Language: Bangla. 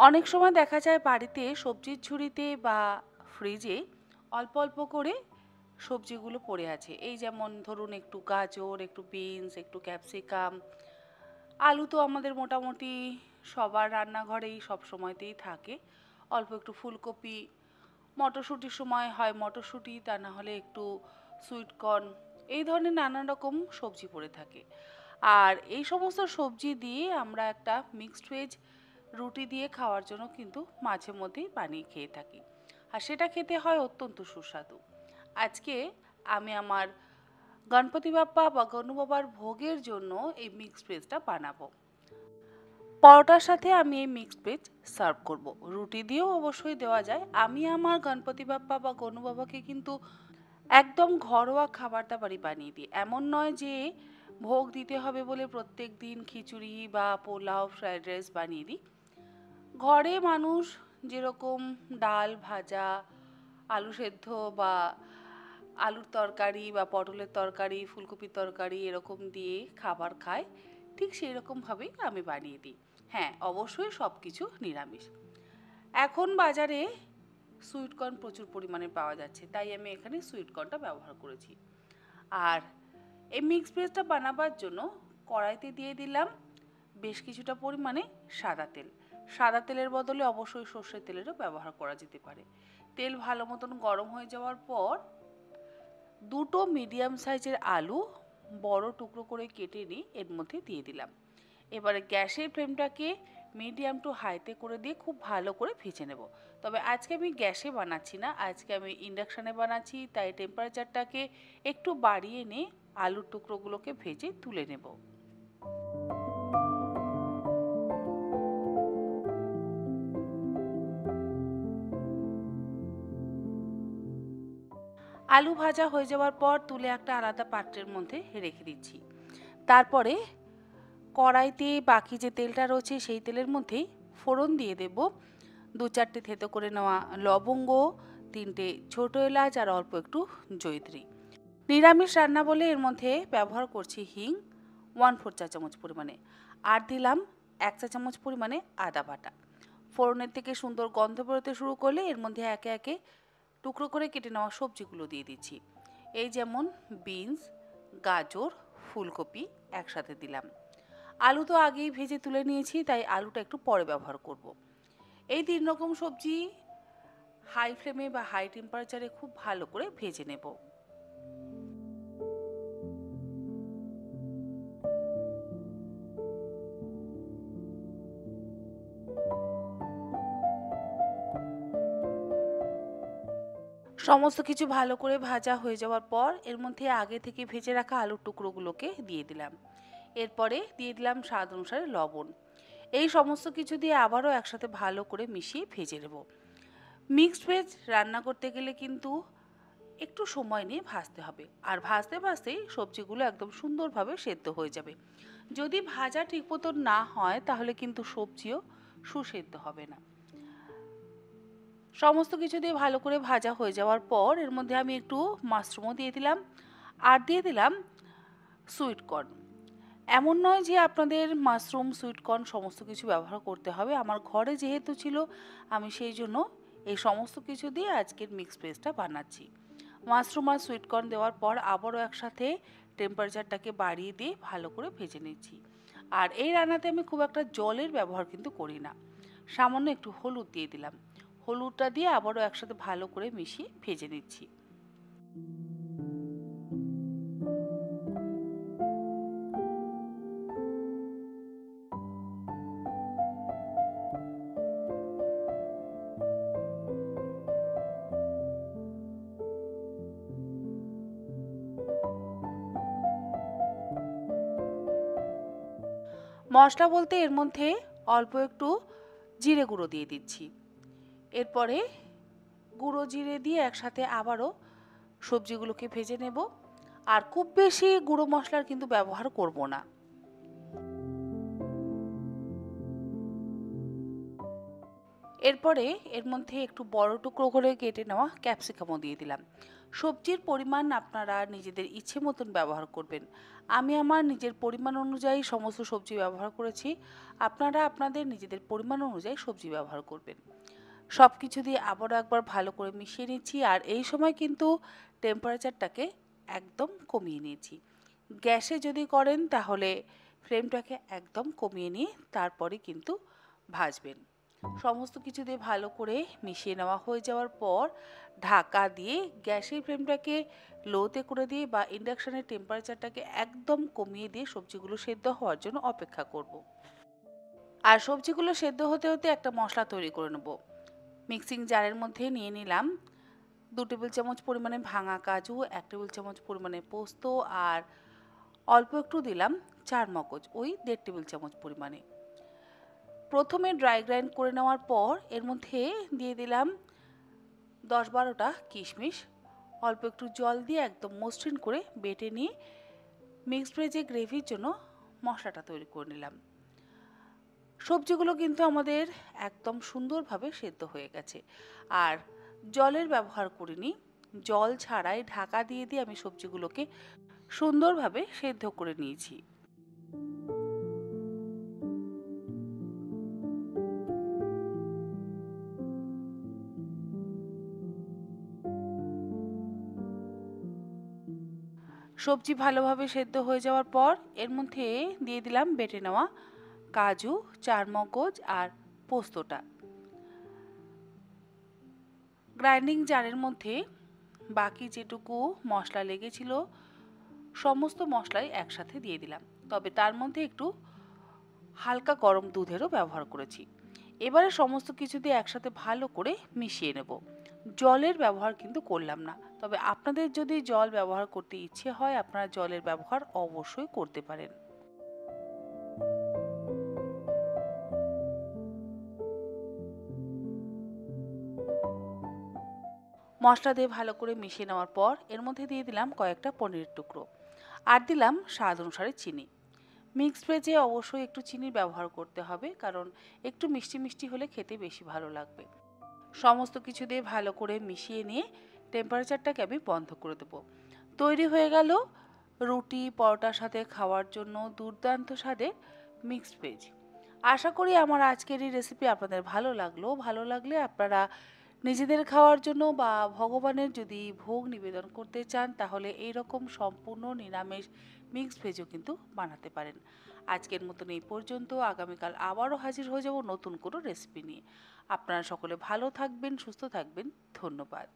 অনেক সময় দেখা যায় বাড়িতে সবজির ঝুড়িতে বা ফ্রিজে অল্প অল্প করে সবজিগুলো পড়ে আছে। এই যেমন ধরুন একটু গাজর, একটু বিনস, একটু ক্যাপসিকাম, আলু তো আমাদের মোটামুটি সবার রান্নাঘরেই সব সময়তেই থাকে। অল্প একটু ফুলকপি, মটরশুঁটির সময় হয় মটরশুঁটি, তা না হলে একটু সুইট কর্ন, এই ধরনের নানান রকম সবজি পড়ে থাকে। আর এই সমস্ত সবজি দিয়ে আমরা একটা মিক্সড ভেজ রুটি দিয়ে খাওয়ার জন্য কিন্তু মাঝে মধ্যেই বানিয়ে খেয়ে থাকি, আর সেটা খেতে হয় অত্যন্ত সুস্বাদু। আজকে আমি আমার গণপতি বাপ্পা বা গনু বাবার ভোগের জন্য এই মিক্সড ভেজটা বানাবো। পরোটার সাথে আমি এই মিক্সড ভেজ সার্ভ করব, রুটি দিয়েও অবশ্যই দেওয়া যায়। আমি আমার গণপতি বাপ্পা বা গনু বাবাকে কিন্তু একদম ঘরোয়া খাবার দাবারই বানিয়ে দিই। এমন নয় যে ভোগ দিতে হবে বলে প্রত্যেক দিন খিচুড়ি বা পোলাও, ফ্রাইড রাইস বানিয়ে দিই। ঘরে মানুষ যেরকম ডাল, ভাজা, আলু সেদ্ধ বা আলুর তরকারি বা পটলের তরকারি, ফুলকপির তরকারি এরকম দিয়ে খাবার খায়, ঠিক সেই রকমভাবেই আমি বানিয়ে দিই। হ্যাঁ, অবশ্যই সব কিছু নিরামিষ। এখন বাজারে সুইট কর্ন প্রচুর পরিমাণে পাওয়া যাচ্ছে, তাই আমি এখানে সুইট কর্নটা ব্যবহার করেছি। আর এই মিক্সড ভেজটা বানাবার জন্য কড়াইতে দিয়ে দিলাম বেশ কিছুটা পরিমাণে সাদা তেল। সাদা তেলের বদলে অবশ্যই সর্ষের তেলেরও ব্যবহার করা যেতে পারে। তেল ভালো মতন গরম হয়ে যাওয়ার পর দুটো মিডিয়াম সাইজের আলু বড় টুকরো করে কেটে নিয়ে এর মধ্যে দিয়ে দিলাম। এবারে গ্যাসের ফ্লেমটাকে মিডিয়াম টু হাইতে করে দিয়ে খুব ভালো করে ভেজে নেব। তবে আজকে আমি গ্যাসে বানাচ্ছি না, আজকে আমি ইন্ডাকশানে বানাচ্ছি, তাই টেম্পারেচারটাকে একটু বাড়িয়ে নিয়ে আলুর টুকরোগুলোকে ভেজে তুলে নেব। আলু ভাজা হয়ে যাওয়ার পর তুলে একটা আলাদা পাত্রের মধ্যে রেখে দিচ্ছি। তারপরে কড়াইতে বাকি যে তেলটা রয়েছে সেই তেলের মধ্যেই ফোড়ন দিয়ে দেব দু চারটে থেতো করে নেওয়া লবঙ্গ, তিনটে ছোট এলাচ আর অল্প একটু জয়িত্রী। নিরামিষ রান্না বলে এর মধ্যে ব্যবহার করছি হিং 1/4 চা চামচ পরিমাণে, আর দিলাম 1 চা চামচ পরিমাণে আদা বাটা। ফোড়নের থেকে সুন্দর গন্ধ বেরোতে শুরু করলে এর মধ্যে একে একে টুকরো করে কেটে নেওয়া সবজিগুলো দিয়ে দিচ্ছি। এই যেমন বিনস, গাজর, ফুলকপি একসাথে দিলাম। আলু তো আগেই ভেজে তুলে নিয়েছি, তাই আলুটা একটু পরে ব্যবহার করব। এই 3 রকম সবজি হাই ফ্লেমে বা হাই টেম্পারেচারে খুব ভালো করে ভেজে নেব। সমস্ত কিছু ভালো করে ভাজা হয়ে যাওয়ার পর এর মধ্যে আগে থেকে ভেজে রাখা আলুর টুকরোগুলোকে দিয়ে দিলাম। এরপরে দিয়ে দিলাম স্বাদ অনুসারে লবণ। এই সমস্ত কিছু দিয়ে আবারও একসাথে ভালো করে মিশিয়ে ভেজে নেব। মিক্সড ভেজ রান্না করতে গেলে কিন্তু একটু সময় নিয়ে ভাজতে হবে, আর ভাজতে ভাজতেই সবজিগুলো একদম সুন্দরভাবে সেদ্ধ হয়ে যাবে। যদি ভাজা ঠিক মতো না হয় তাহলে কিন্তু সবজিও সুসেদ্ধ হবে না। সমস্ত কিছু দিয়ে ভালো করে ভাজা হয়ে যাওয়ার পর এর মধ্যে আমি একটু মাশরুমও দিয়ে দিলাম, আর দিয়ে দিলাম সুইট কর্ন। এমন নয় যে আপনাদের মাশরুম, সুইট কর্ন সমস্ত কিছু ব্যবহার করতে হবে। আমার ঘরে যেহেতু ছিল, আমি সেই জন্য এই সমস্ত কিছু দিয়ে আজকের মিক্স ভেজটা বানাচ্ছি। মাশরুম আর সুইট কর্ন দেওয়ার পর আবারও একসাথে টেম্পারেচারটাকে বাড়িয়ে দিয়ে ভালো করে ভেজে নিচ্ছি। আর এই রান্নাতে আমি খুব একটা জলের ব্যবহার কিন্তু করি না। সামান্য একটু হলুদ দিয়ে দিলাম। হলুদটা দিয়ে আবারও একসাথে ভালো করে মিশিয়ে ভেজে নিচ্ছি। মশলা বলতে এর মধ্যে অল্প একটু জিরে গুঁড়ো দিয়ে দিচ্ছি। এরপরে গুঁড়ো জিরে দিয়ে একসাথে আবারও সবজিগুলোকে ভেজে নেব। আর খুব বেশি গুঁড়ো মশলার কিন্তু ব্যবহার করব না। এরপরে এর মধ্যে একটু বড় টুকরো করে কেটে নেওয়া ক্যাপসিকামও দিয়ে দিলাম। সবজির পরিমাণ আপনারা নিজেদের ইচ্ছে মতন ব্যবহার করবেন। আমি আমার নিজের পরিমাণ অনুযায়ী সমস্ত সবজি ব্যবহার করেছি। আপনারা আপনাদের নিজেদের পরিমাণ অনুযায়ী সবজি ব্যবহার করবেন। সব কিছু দিয়ে আবারও একবার ভালো করে মিশিয়ে নিচ্ছি, আর এই সময় কিন্তু টেম্পারেচারটাকে একদম কমিয়ে নিয়েছি। গ্যাসে যদি করেন তাহলে ফ্লেমটাকে একদম কমিয়ে নিয়ে তারপরে কিন্তু ভাজবেন। সমস্ত কিছু দিয়ে ভালো করে মিশিয়ে নেওয়া হয়ে যাওয়ার পর ঢাকা দিয়ে গ্যাসের ফ্লেমটাকে লোতে করে দিয়ে বা ইন্ডাকশানের টেম্পারেচারটাকে একদম কমিয়ে দিয়ে সবজিগুলো সেদ্ধ হওয়ার জন্য অপেক্ষা করব। আর সবজিগুলো সেদ্ধ হতে হতে একটা মশলা তৈরি করে নেব। মিক্সিং জারের মধ্যে নিয়ে নিলাম 2 টেবিল চামচ পরিমাণে ভাঙা কাজু, 1 টেবিল চামচ পরিমাণে পোস্ত, আর অল্প একটু দিলাম চারমগজ, ওই 1.5 টেবিল চামচ পরিমাণে। প্রথমে ড্রাই গ্রাইন্ড করে নেওয়ার পর এর মধ্যে দিয়ে দিলাম 10-12টা কিশমিশ। অল্প একটু জল দিয়ে একদম মসৃণ করে বেটে নিয়ে মিক্সড ভেজে গ্রেভির জন্য মশলাটা তৈরি করে নিলাম। সবজিগুলো কিন্তু আমাদের একদম সুন্দরভাবে সেদ্ধ হয়ে গেছে, আর জলের ব্যবহার করিনি। জল ছাড়াই ঢাকা দিয়ে দিয়ে আমি সবজিগুলোকে সুন্দরভাবে সেদ্ধ করে নিয়েছি। সবজি ভালোভাবে সেদ্ধ হয়ে যাওয়ার পর এর মধ্যে দিয়ে দিলাম বেটে নেওয়া কাজু, চারমগজ আর পোস্তটা। গ্রাইন্ডিং জারের মধ্যে বাকি যেটুকু মশলা লেগেছিল সমস্ত মশলাই একসাথে দিয়ে দিলাম, তবে তার মধ্যে একটু হালকা গরম দুধেরও ব্যবহার করেছি। এবারে সমস্ত কিছু দিয়ে একসাথে ভালো করে মিশিয়ে নেব। জলের ব্যবহার কিন্তু করলাম না, তবে আপনাদের যদি জল ব্যবহার করতে ইচ্ছে হয় আপনারা জলের ব্যবহার অবশ্যই করতে পারেন। মশলা দিয়ে ভালো করে মিশিয়ে নেওয়ার পর এর মধ্যে দিয়ে দিলাম কয়েকটা পনিরের টুকরো, আর দিলাম স্বাদ অনুসারে চিনি। মিক্সড ভেজে অবশ্যই একটু চিনির ব্যবহার করতে হবে, কারণ একটু মিষ্টি মিষ্টি হলে খেতে বেশি ভালো লাগবে। সমস্ত কিছু দিয়ে ভালো করে মিশিয়ে নিয়ে টেম্পারেচারটাকে আমি বন্ধ করে দেবো। তৈরি হয়ে গেল রুটি পরোটার সাথে খাওয়ার জন্য দুর্দান্ত স্বাদের মিক্সড ভেজ। আশা করি আমার আজকের এই রেসিপি আপনাদের ভালো লাগলো। ভালো লাগলে আপনারা নিজেদের খাওয়ার জন্য বা ভগবানের যদি ভোগ নিবেদন করতে চান তাহলে এইরকম সম্পূর্ণ নিরামিষ মিক্সড ভেজও কিন্তু বানাতে পারেন। আজকের মতন এই পর্যন্ত। আগামীকাল আবারও হাজির হয়ে যাব নতুন কোনো রেসিপি নিয়ে। আপনারা সকলে ভালো থাকবেন, সুস্থ থাকবেন। ধন্যবাদ।